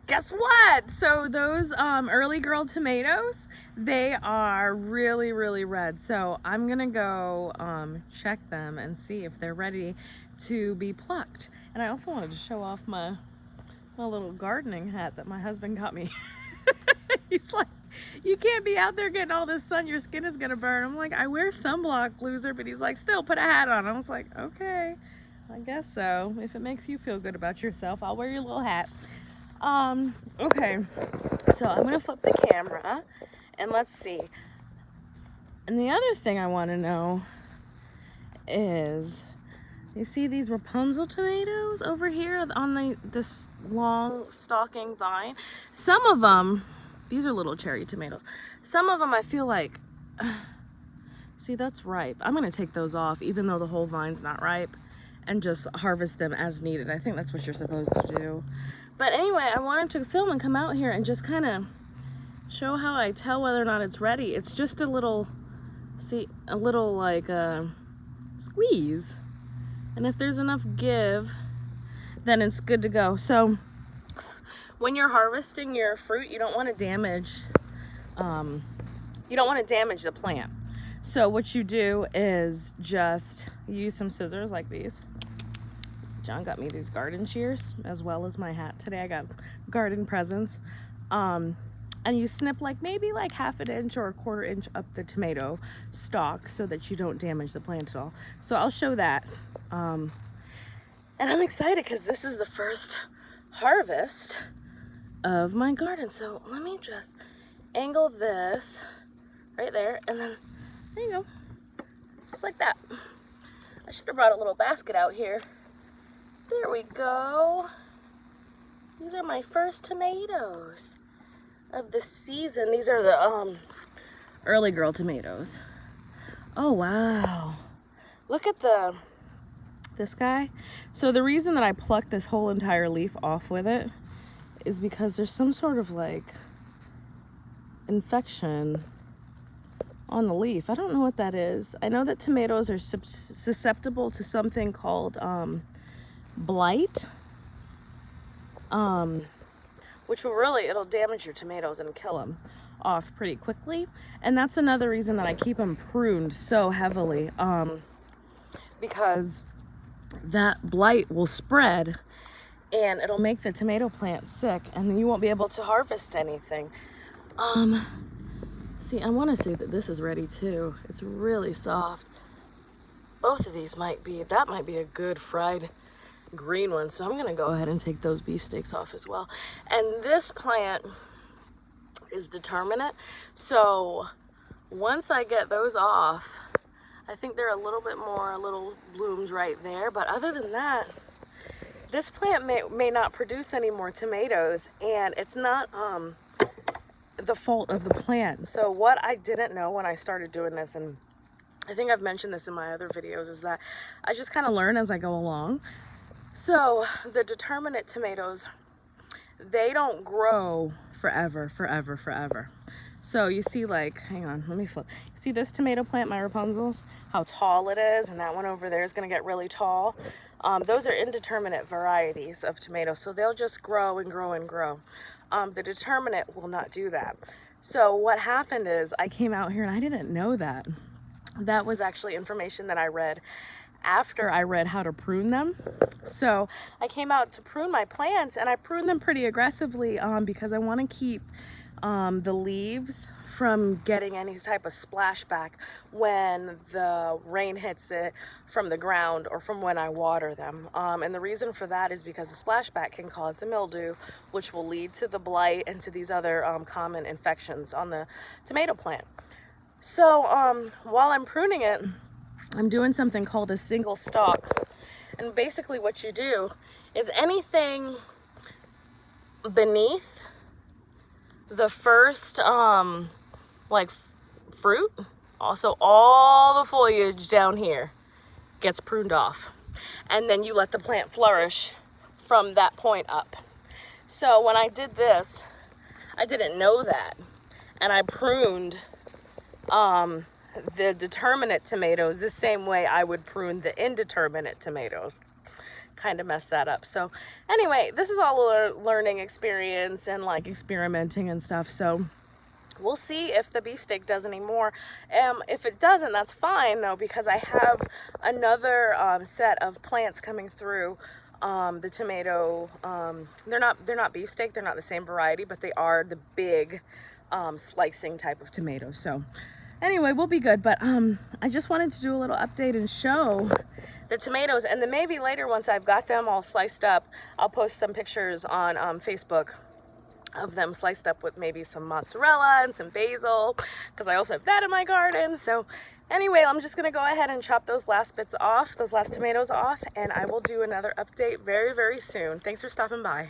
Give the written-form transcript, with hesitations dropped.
guess what? So those early girl tomatoes, they are really, really red. So I'm gonna go check them and see if they're ready to be plucked. And I also wanted to show off my little gardening hat that my husband got me. He's like, you can't be out there getting all this sun, your skin is gonna burn. I'm like, I wear sunblock, loser, but he's like, still put a hat on. I was like, okay, I guess so. If it makes you feel good about yourself, I'll wear your little hat. Okay, so I'm gonna flip the camera and let's see. And the other thing I wanna know is, you see these Rapunzel tomatoes over here on this long stalking vine? Some of them, these are little cherry tomatoes. Some of them I feel like, see, that's ripe. I'm gonna take those off even though the whole vine's not ripe and just harvest them as needed. I think that's what you're supposed to do. But anyway, I wanted to film and come out here and just kind of show how I tell whether or not it's ready. It's just a little, see, a little like squeeze. And if there's enough give, then it's good to go. So when you're harvesting your fruit, you don't want to damage, the plant. So what you do is just use some scissors like these. John got me these garden shears as well as my hat today. I got garden presents. And you snip maybe half an inch or a quarter inch up the tomato stalk so that you don't damage the plant at all. So I'll show that. And I'm excited because this is the first harvest of my garden. So let me just angle this right there, and then there you go, just like that. I should have brought a little basket out here. There we go. These are my first tomatoes of the season. These are the early girl tomatoes. Oh wow, look at this guy. So the reason that I plucked this whole entire leaf off with it is because there's some sort of infection on the leaf. I don't know what that is. I know that tomatoes are susceptible to something called blight, which it'll damage your tomatoes and kill them off pretty quickly. And that's another reason that I keep them pruned so heavily, because that blight will spread and it'll make the tomato plant sick and then you won't be able to harvest anything. See, I want to say that this is ready too. It's really soft. Both of these might be a good fried green one. So I'm gonna go ahead and take those beefsteaks off as well. And this plant is determinate. So once I get those off, I think there are a little bit more little blooms right there. But other than that, this plant may not produce any more tomatoes, and it's not the fault of the plant. So what I didn't know when I started doing this, and I think I've mentioned this in my other videos, is that I just kind of learn as I go along. So the determinate tomatoes, they don't grow forever. So you see, hang on, let me flip. You see this tomato plant, my Rapunzels, how tall it is, and that one over there is gonna get really tall. Those are indeterminate varieties of tomatoes, so they'll just grow and grow and grow. The determinate will not do that. So what happened is I came out here and I didn't know that. That was actually information that I read after I read how to prune them. So I came out to prune my plants, and I prune them pretty aggressively because I want to keep the leaves from getting any type of splashback when the rain hits it from the ground or from when I water them. And the reason for that is because the splashback can cause the mildew, which will lead to the blight and to these other common infections on the tomato plant. So while I'm pruning it, I'm doing something called a single stalk. And basically what you do is anything beneath the first fruit, also all the foliage down here gets pruned off, and then you let the plant flourish from that point up. So when I did this, I didn't know that, and I pruned the determinate tomatoes the same way I would prune the indeterminate tomatoes, kind of mess that up. So anyway, this is all a learning experience and like experimenting and stuff. So we'll see if the beefsteak does any more. If it doesn't, that's fine though, because I have another set of plants coming through. The tomato, they're not beefsteak, they're not the same variety, but they are the big slicing type of tomatoes. So anyway, we'll be good. But I just wanted to do a little update and show the tomatoes, and then maybe later, once I've got them all sliced up, I'll post some pictures on Facebook of them sliced up with maybe some mozzarella and some basil, because I also have that in my garden. So anyway, I'm just gonna go ahead and chop those last bits off, those last tomatoes off, and I will do another update very, very soon. Thanks for stopping by.